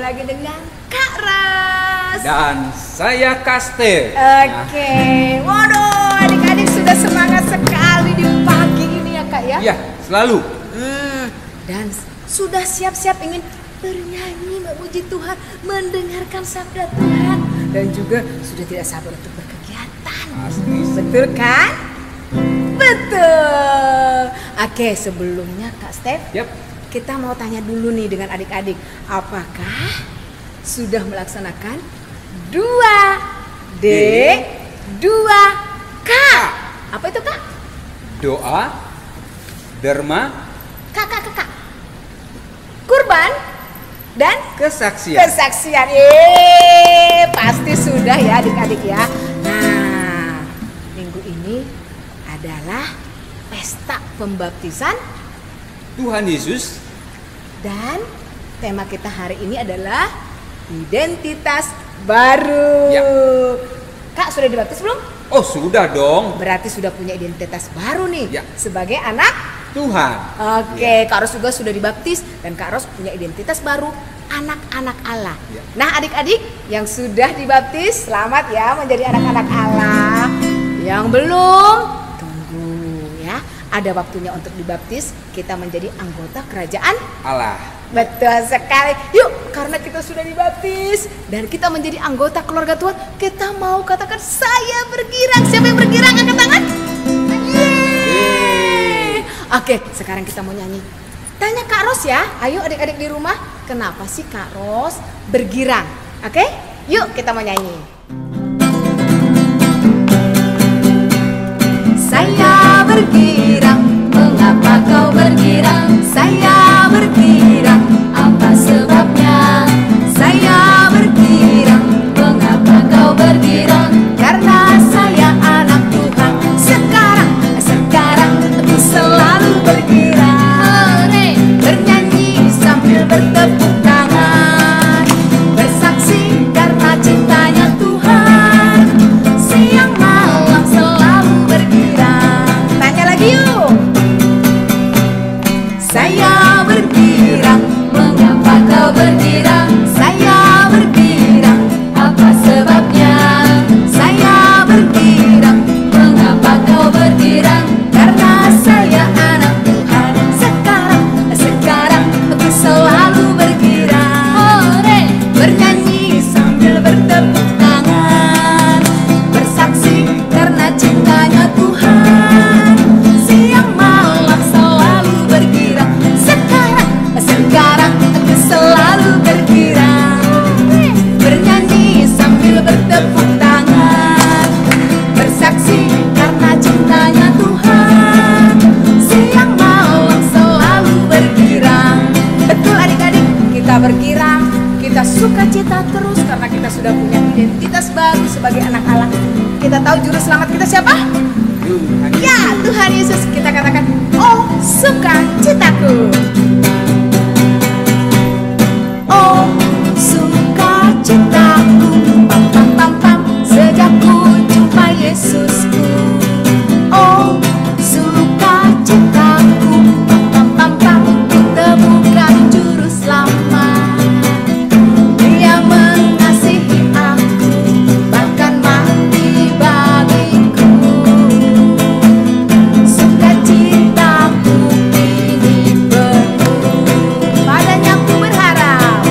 lagi dengan Kak Ras. Dan saya Kaste. Oke. Waduh, adik-adik sudah semangat sekali di pagi ini ya Kak ya? Iya, selalu. Dan sudah siap-siap ingin bernyanyi, memuji Tuhan, mendengarkan sabda Tuhan. Dan juga sudah tidak sabar untuk berkegiatan. Pasti. Betul kan? Betul. Oke, sebelumnya Kak Steph, kita mau tanya dulu nih dengan adik-adik, apakah sudah melaksanakan 2D 2K? Apa itu Kak? Doa, derma, Kak. Kurban dan kesaksian. kesaksian. Pasti sudah ya adik-adik ya. Nah, minggu ini adalah pesta pembaptisan Tuhan Yesus. dan tema kita hari ini adalah identitas baru. Ya. Kak, sudah dibaptis belum? Oh, sudah dong. Berarti sudah punya identitas baru nih Ya. sebagai anak Tuhan. Oke, Kak Ros juga sudah dibaptis dan Kak Ros punya identitas baru, anak-anak Allah. Ya. Nah, adik-adik yang sudah dibaptis, selamat ya menjadi anak-anak Allah. Yang belum, tunggu ya. Ada waktunya untuk dibaptis, kita menjadi anggota kerajaan Allah. Betul sekali. Yuk, karena kita sudah dibaptis dan kita menjadi anggota keluarga Tuhan, kita mau katakan saya bergirang. Siapa yang bergirang? Angkat tangan. Yeay. Oke, sekarang kita mau nyanyi. Tanya Kak Ros ya. Ayo adik-adik di rumah, kenapa sih Kak Ros bergirang? Oke? Yuk kita mau nyanyi. Saya bergirang, mengapa kau bergirang? Saya bergirang, apa sebabnya? Saya bergirang, mengapa kau bergirang? Karena saya anak Tuhan. Sekarang aku selalu bergirang, bernyanyi sambil bertepuk tangan, bersaksi karena cintanya Tuhan. Siang malam selalu bergirang. Tanya lagi yuk. Saya bergirang, mengapa kau bergirang? Saya bergirang, apa sebabnya? Saya bergirang, mengapa kau bergirang? Karena saya anak Tuhan. Sekarang aku selalu bergirang, bernyanyi sambil bertepuk tangan, bersaksi karena cintanya Tuhan. Siang malam selalu bergirang. Sekarang aku selalu bergirang, bernyanyi sambil bertepuk tangan, bersaksi karena cintanya Tuhan. Siang malam selalu bergirang. Betul adik-adik, kita bergirang, kita sukacita terus karena kita sudah punya identitas baru sebagai anak Allah. Kita tahu juru selamat kita siapa? Tuhan Yesus. Ya, Tuhan Yesus. Kita katakan, oh sukacitaku. Oh sukacitaku, pam pam pam pam, sejak ku jumpa Yesusku. Oh sukacitaku, pam pam pam pam, ku temukan juru selamat. Dia mengasihi aku, bahkan mati bagiku. Sukacitaku ini penuh, padanya ku berharap,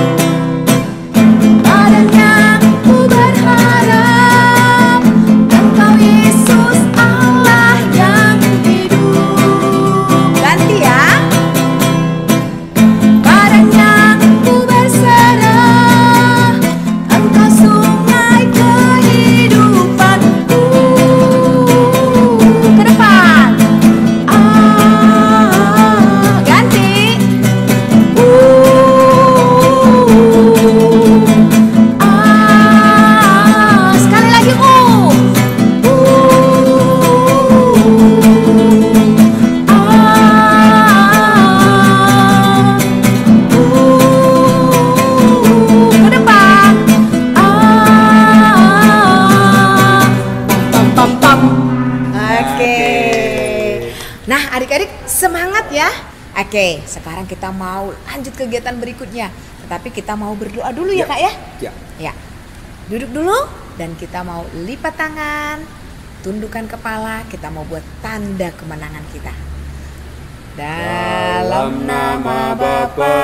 padanya ku berharap. Engkau Yesus Allah yang hidup. Ganti ya. Padanya ku berserah, Engkau sungai kehidupanku. Ke depan. Ganti. Sekali lagi ke depan. Pam pam pam. Oke. Nah, adik-adik semangat ya. Oke, sekarang kita mau lanjut kegiatan berikutnya. tapi kita mau berdoa dulu ya Kak ya. Ya. Ya. Duduk dulu dan kita mau lipat tangan, tundukkan kepala, kita mau buat tanda kemenangan kita. Dalam nama Bapa,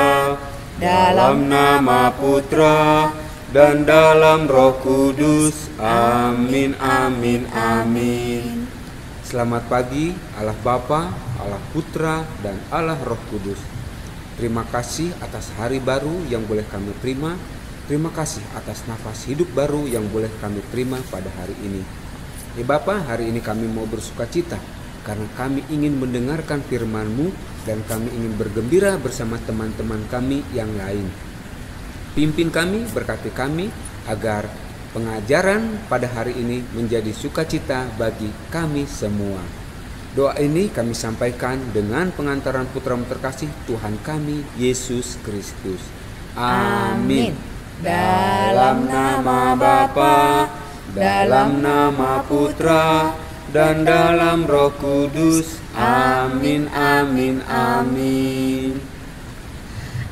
dalam nama Putra, dan dalam Roh Kudus. Amin, amin, amin. Selamat pagi Allah Bapa, Allah Putra, dan Allah Roh Kudus. Terima kasih atas hari baru yang boleh kami terima. Terima kasih atas nafas hidup baru yang boleh kami terima pada hari ini. Ya Bapa, hari ini kami mau bersukacita karena kami ingin mendengarkan firman-Mu dan kami ingin bergembira bersama teman-teman kami yang lain. Pimpin kami, berkati kami agar pengajaran pada hari ini menjadi sukacita bagi kami semua. Doa ini kami sampaikan dengan pengantaran Putra-Mu terkasih Tuhan kami Yesus Kristus. Amin. Dalam nama Bapa, dalam nama Putra, dan dalam Roh Kudus. Amin, amin, amin.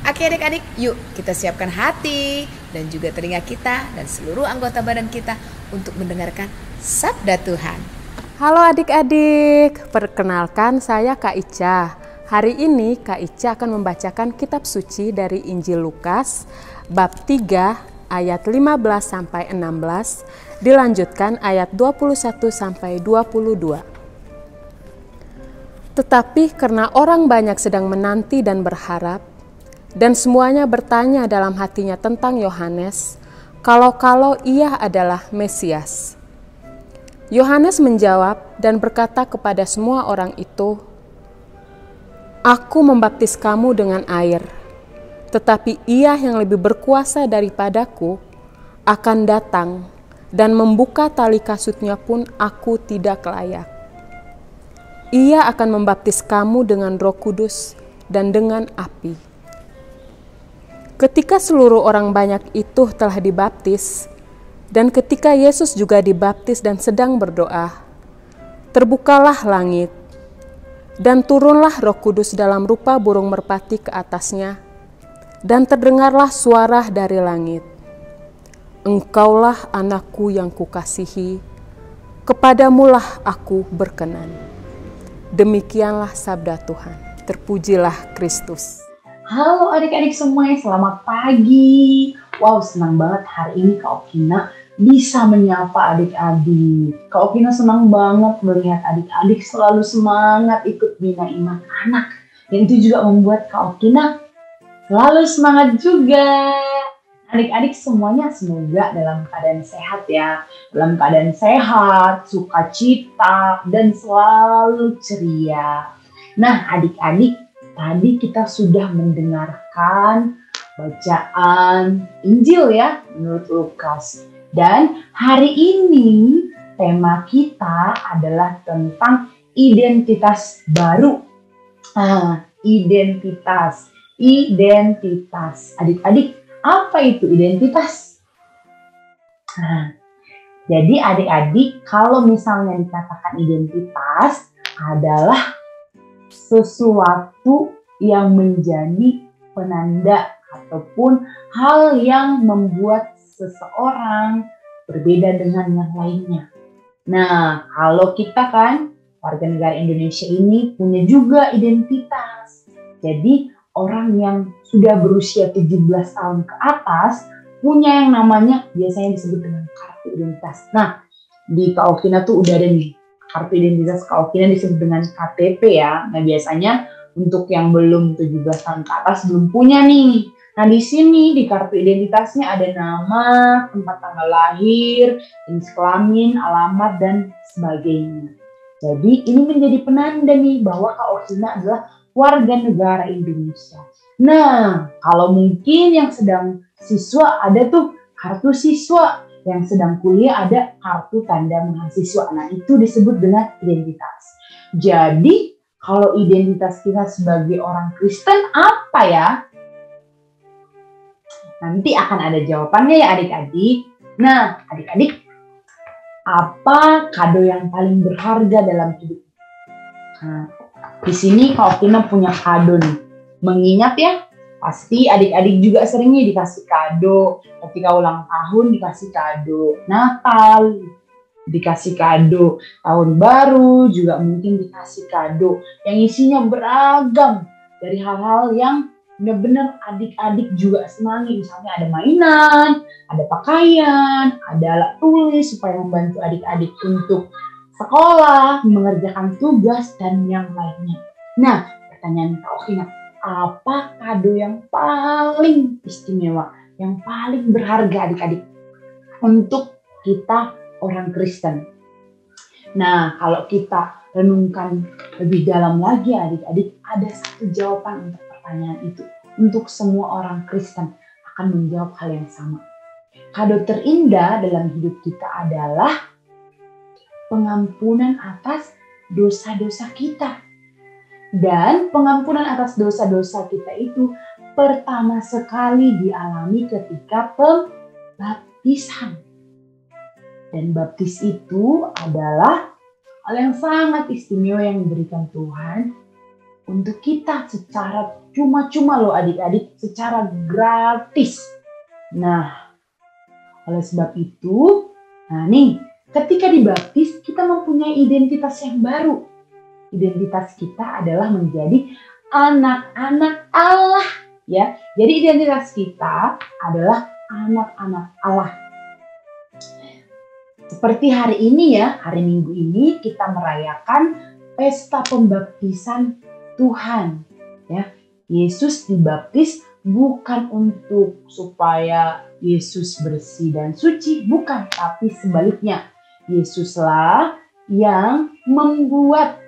Oke adik-adik, yuk kita siapkan hati dan juga telinga kita dan seluruh anggota badan kita untuk mendengarkan sabda Tuhan. Halo adik-adik, perkenalkan saya Kak Ica. Hari ini Kak Ica akan membacakan kitab suci dari Injil Lukas bab 3 ayat 15 sampai 16, dilanjutkan ayat 21 sampai 22. Tetapi karena orang banyak sedang menanti dan berharap, dan semuanya bertanya dalam hatinya tentang Yohanes, kalau-kalau ia adalah Mesias. Yohanes menjawab dan berkata kepada semua orang itu, "Aku membaptis kamu dengan air, tetapi ia yang lebih berkuasa daripadaku akan datang, dan membuka tali kasutnya pun aku tidak layak. Ia akan membaptis kamu dengan Roh Kudus dan dengan api." Ketika seluruh orang banyak itu telah dibaptis, dan ketika Yesus juga dibaptis dan sedang berdoa, terbukalah langit, dan turunlah Roh Kudus dalam rupa burung merpati ke atasnya, dan terdengarlah suara dari langit, "Engkaulah anakku yang kukasihi, kepadamulah aku berkenan." Demikianlah sabda Tuhan. Terpujilah Kristus. Halo adik-adik semuanya, selamat pagi. Wow, senang banget hari ini Kak Okina bisa menyapa adik-adik. Kak Okina senang banget melihat adik-adik selalu semangat ikut bina iman anak. Dan itu juga membuat Kak Okina selalu semangat juga. Adik-adik semuanya semoga dalam keadaan sehat ya. Dalam keadaan sehat, sukacita, dan selalu ceria. Nah adik-adik, tadi kita sudah mendengarkan bacaan Injil ya menurut Lukas. Dan hari ini tema kita adalah tentang identitas baru. Identitas. Adik-adik, apa itu identitas? Jadi adik-adik, kalau misalnya dikatakan identitas adalah sesuatu yang menjadi penanda ataupun hal yang membuat seseorang berbeda dengan yang lainnya. Nah, kalau kita kan warga negara Indonesia ini punya juga identitas. Jadi orang yang sudah berusia 17 tahun ke atas punya yang namanya biasanya disebut dengan kartu identitas. Nah, di Kak Okina tuh udah ada nih kartu identitas Kak Okina disebut dengan KTP ya. Nah biasanya untuk yang belum 17 tahun ke atas belum punya nih. Nah di sini di kartu identitasnya ada nama, tempat tanggal lahir, jenis kelamin, alamat dan sebagainya. Jadi ini menjadi penanda nih bahwa Kak Okina adalah warga negara Indonesia. Nah kalau mungkin yang sedang siswa ada tuh kartu siswa. Yang sedang kuliah ada kartu tanda mahasiswa. Nah itu disebut dengan identitas. Jadi kalau identitas kita sebagai orang Kristen apa ya? Nanti akan ada jawabannya ya adik-adik. Nah adik-adik, apa kado yang paling berharga dalam hidup? Nah, di sini Kak Okina punya kado nih. Mengingat ya, Pasti adik-adik juga seringnya dikasih kado. Ketika ulang tahun dikasih kado, Natal dikasih kado, tahun baru juga mungkin dikasih kado yang isinya beragam dari hal-hal yang benar-benar adik-adik juga senangi. Misalnya ada mainan, ada pakaian, ada alat tulis supaya membantu adik-adik untuk sekolah, mengerjakan tugas, dan yang lainnya. Nah, pertanyaan Kak Okina, apa kado yang paling istimewa, yang paling berharga adik-adik untuk kita orang Kristen? Nah, kalau kita renungkan lebih dalam lagi adik-adik, ada satu jawaban untuk pertanyaan itu. Untuk semua orang Kristen akan menjawab hal yang sama. Kado terindah dalam hidup kita adalah pengampunan atas dosa-dosa kita. Dan pengampunan atas dosa-dosa kita itu pertama sekali dialami ketika pembaptisan. Dan baptis itu adalah hal yang sangat istimewa yang diberikan Tuhan untuk kita secara cuma-cuma loh adik-adik, secara gratis. Nah, oleh sebab itu, ketika dibaptis kita mempunyai identitas yang baru. Identitas kita adalah menjadi anak-anak Allah, ya. Jadi identitas kita adalah anak-anak Allah. Seperti hari ini ya, hari Minggu ini kita merayakan pesta pembaptisan Tuhan. Ya, Yesus dibaptis bukan untuk supaya Yesus bersih dan suci, bukan, tapi sebaliknya. Yesuslah yang membuat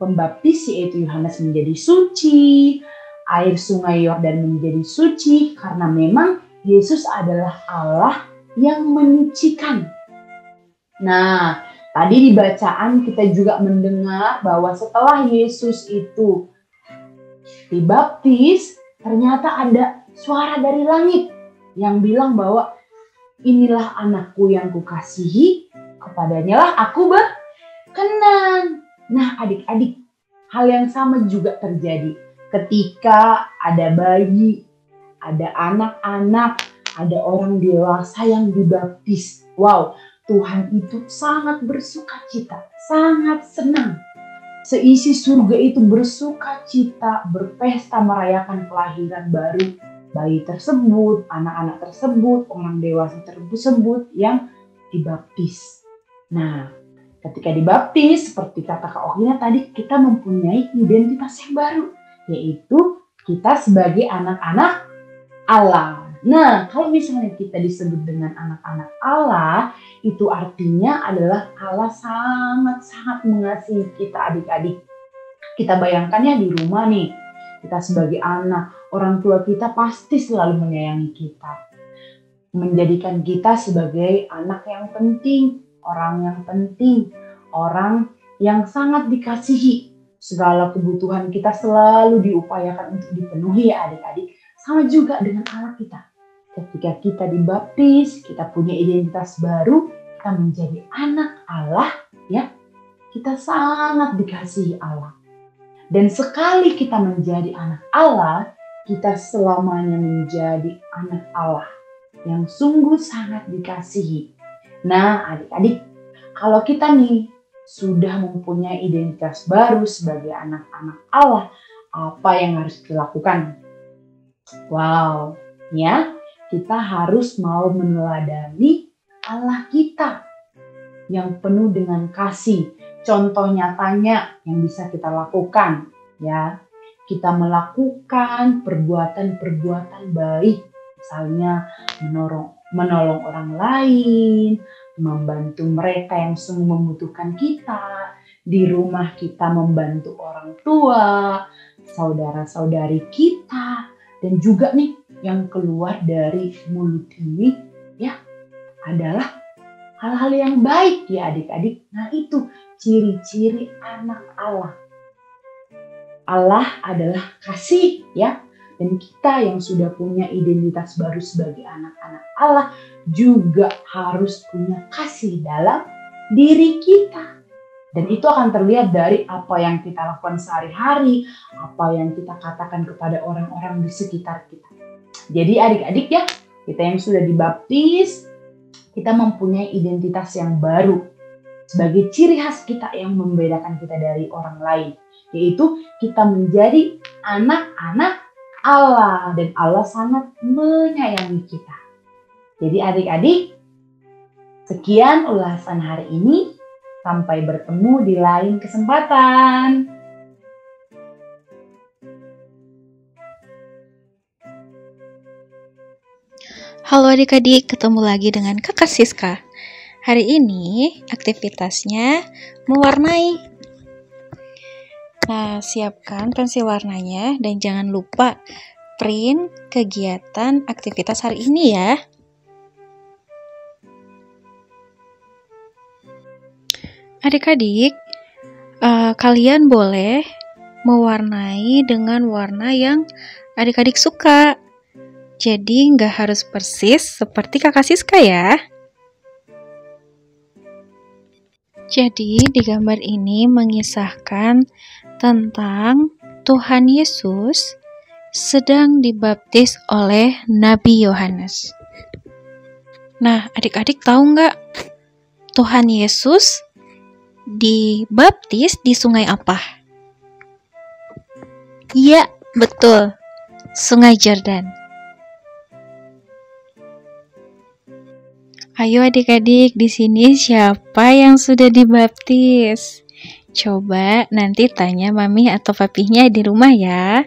pembaptis yaitu Yohanes menjadi suci, air sungai Yordan menjadi suci, karena memang Yesus adalah Allah yang menyucikan. Nah, tadi di bacaan kita juga mendengar bahwa setelah Yesus itu dibaptis, ternyata ada suara dari langit yang bilang bahwa inilah anakku yang kukasihi, kepadanya lah aku berkenan. Nah, adik-adik, hal yang sama juga terjadi ketika ada bayi, ada anak-anak, ada orang dewasa yang dibaptis. Wow, Tuhan itu sangat bersukacita, sangat senang. Seisi surga itu bersukacita, berpesta merayakan kelahiran baru bayi tersebut, anak-anak tersebut, orang dewasa tersebut yang dibaptis. Nah, ketika dibaptis, seperti kata Kak Okina tadi, kita mempunyai identitas yang baru, yaitu kita sebagai anak-anak Allah. Nah, kalau misalnya kita disebut dengan anak-anak Allah, itu artinya adalah Allah sangat-sangat mengasihi kita adik-adik. Kita bayangkan ya di rumah nih, kita sebagai anak, orang tua kita pasti selalu menyayangi kita. Menjadikan kita sebagai anak yang penting, orang yang sangat dikasihi. Segala kebutuhan kita selalu diupayakan untuk dipenuhi ya adik-adik. Sama juga dengan Allah kita. Ketika kita dibaptis, kita punya identitas baru, kita menjadi anak Allah, ya. Kita sangat dikasihi Allah. Dan sekali kita menjadi anak Allah, kita selamanya menjadi anak Allah yang sungguh sangat dikasihi. Nah, adik-adik, kalau kita nih sudah mempunyai identitas baru sebagai anak-anak Allah, apa yang harus dilakukan? Wow, ya. Kita harus mau meneladani Allah kita yang penuh dengan kasih. Contoh nyatanya yang bisa kita lakukan, ya. Kita melakukan perbuatan-perbuatan baik, misalnya menolong orang lain, membantu mereka yang sungguh membutuhkan kita, di rumah kita membantu orang tua, saudara-saudari kita, dan juga nih yang keluar dari mulut ini ya adalah hal-hal yang baik ya adik-adik. Nah, itu ciri-ciri anak Allah. Allah adalah kasih ya. Dan kita yang sudah punya identitas baru sebagai anak-anak Allah juga harus punya kasih dalam diri kita. Dan itu akan terlihat dari apa yang kita lakukan sehari-hari, apa yang kita katakan kepada orang-orang di sekitar kita. Jadi adik-adik ya, kita yang sudah dibaptis, kita mempunyai identitas yang baru. Sebagai ciri khas kita yang membedakan kita dari orang lain. Yaitu kita menjadi anak-anak Allah. Dan Allah sangat menyayangi kita. Jadi adik-adik, sekian ulasan hari ini. Sampai bertemu di lain kesempatan. Halo adik-adik, ketemu lagi dengan Kakak Siska. Hari ini aktivitasnya mewarnai. Nah, siapkan pensil warnanya dan jangan lupa print kegiatan aktivitas hari ini ya. Adik-adik, kalian boleh mewarnai dengan warna yang adik-adik suka. Jadi nggak harus persis seperti Kakak Siska ya. Jadi di gambar ini mengisahkan tentang Tuhan Yesus sedang dibaptis oleh Nabi Yohanes. Nah, adik-adik tahu nggak Tuhan Yesus dibaptis di sungai apa? Iya, betul. Sungai Yordan. Ayo adik-adik, di sini siapa yang sudah dibaptis? Coba nanti tanya mami atau papinya di rumah ya.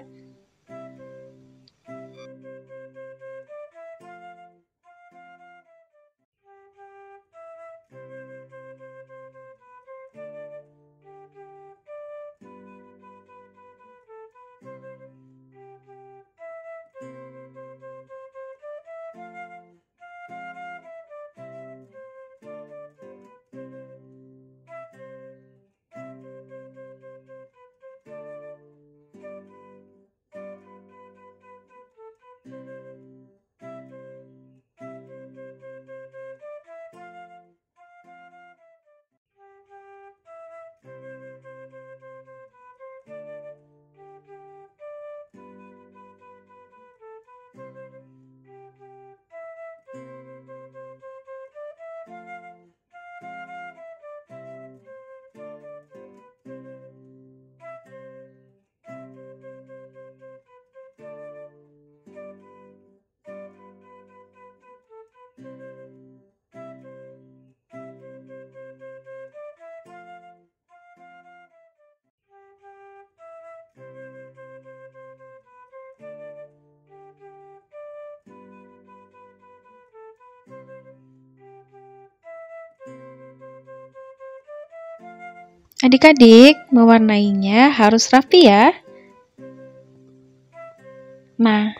Adik-adik, mewarnainya harus rapi ya. Nah,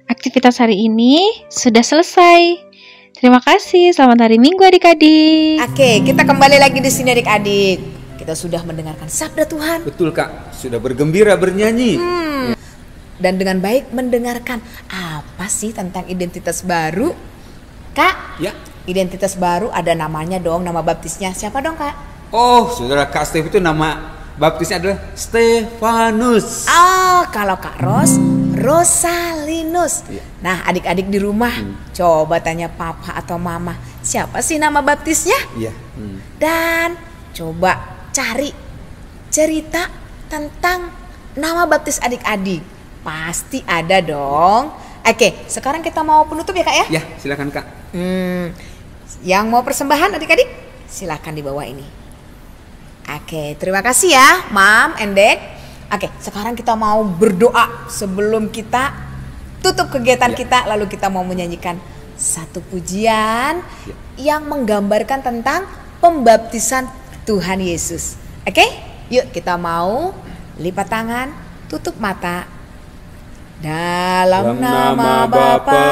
aktivitas hari ini sudah selesai. Terima kasih, selamat hari Minggu adik-adik. Oke, kita kembali lagi di sini adik-adik. Kita sudah mendengarkan sabda Tuhan. Betul Kak, sudah bergembira bernyanyi. Dan dengan baik mendengarkan apa sih tentang identitas baru. Kak, Ya. identitas baru ada namanya dong, nama baptisnya. Siapa dong Kak? Oh, saudara Kak Stef itu nama baptisnya adalah Stefanus. Oh, kalau Kak Ros, Rosalinus. Iya. Nah, adik-adik di rumah, coba tanya papa atau mama, siapa sih nama baptisnya? Iya. Dan coba cari cerita tentang nama baptis adik-adik. Pasti ada dong. Oke, sekarang kita mau penutup ya Kak ya? Ya, silakan Kak. Yang mau persembahan adik-adik, silakan di bawah ini. Oke, terima kasih ya, Mom and Dad. Oke, sekarang kita mau berdoa sebelum kita tutup kegiatan kita. Lalu kita mau menyanyikan satu pujian yang menggambarkan tentang pembaptisan Tuhan Yesus. Oke, yuk kita mau lipat tangan, tutup mata. Dalam nama Bapa,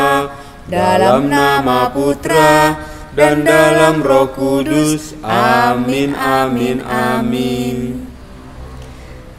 dalam nama Putra, dan dalam Roh Kudus. Amin, amin, amin.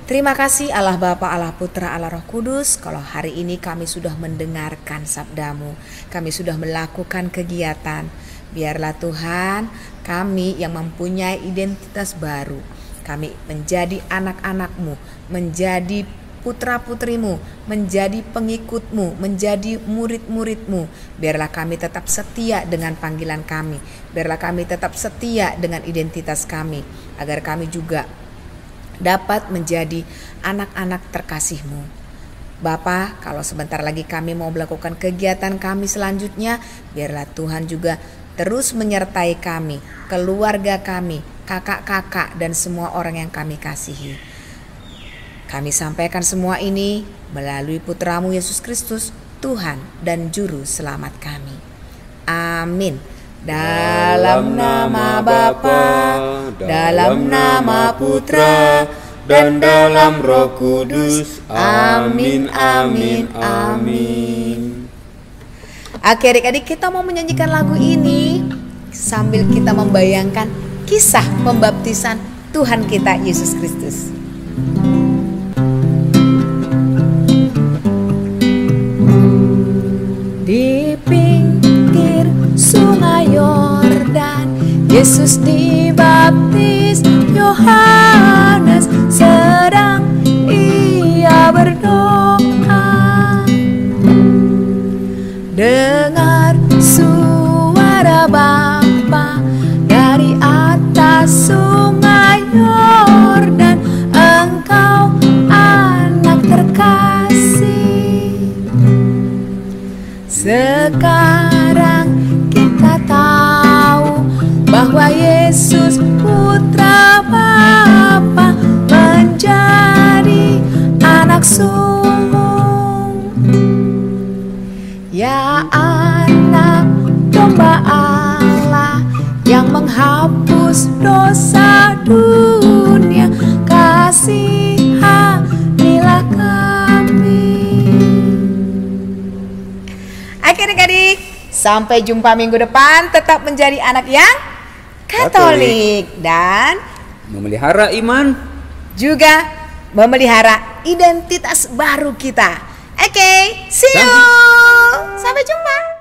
Terima kasih Allah Bapa, Allah Putra, Allah Roh Kudus. Kalau hari ini kami sudah mendengarkan sabdamu, kami sudah melakukan kegiatan, Biarlah Tuhan, kami yang mempunyai identitas baru, kami menjadi anak-anak-Mu, menjadi putra-putrimu, menjadi pengikutmu, menjadi murid-muridmu. Biarlah kami tetap setia dengan panggilan kami. Biarlah kami tetap setia dengan identitas kami, agar kami juga dapat menjadi anak-anak terkasih-Mu. Bapa, kalau sebentar lagi kami mau melakukan kegiatan kami selanjutnya, biarlah Tuhan juga terus menyertai kami, keluarga kami, kakak-kakak, dan semua orang yang kami kasihi. Kami sampaikan semua ini melalui Putra-Mu Yesus Kristus, Tuhan dan Juru Selamat kami. Amin. Dalam nama Bapa, dalam nama Putra, dan dalam Roh Kudus. Amin, amin, amin. Oke adik-adik, kita mau menyanyikan lagu ini sambil kita membayangkan kisah pembaptisan Tuhan kita Yesus Kristus. Di pinggir sungai Yordan, Yesus dibaptis. Yohanes sedang ia berdoa. Dengar suara Bapa dari atas sungai Yordan, engkau anak terkasih. Sekarang kita tahu bahwa Yesus putra Bapa menjadi anak sulung. Ya anak domba Allah yang menghapus dosa dunia, kasihanilah kami. Adik-adik, sampai jumpa minggu depan. Tetap menjadi anak yang Katolik dan memelihara iman, juga memelihara identitas baru kita. Oke, see you. Sampai jumpa.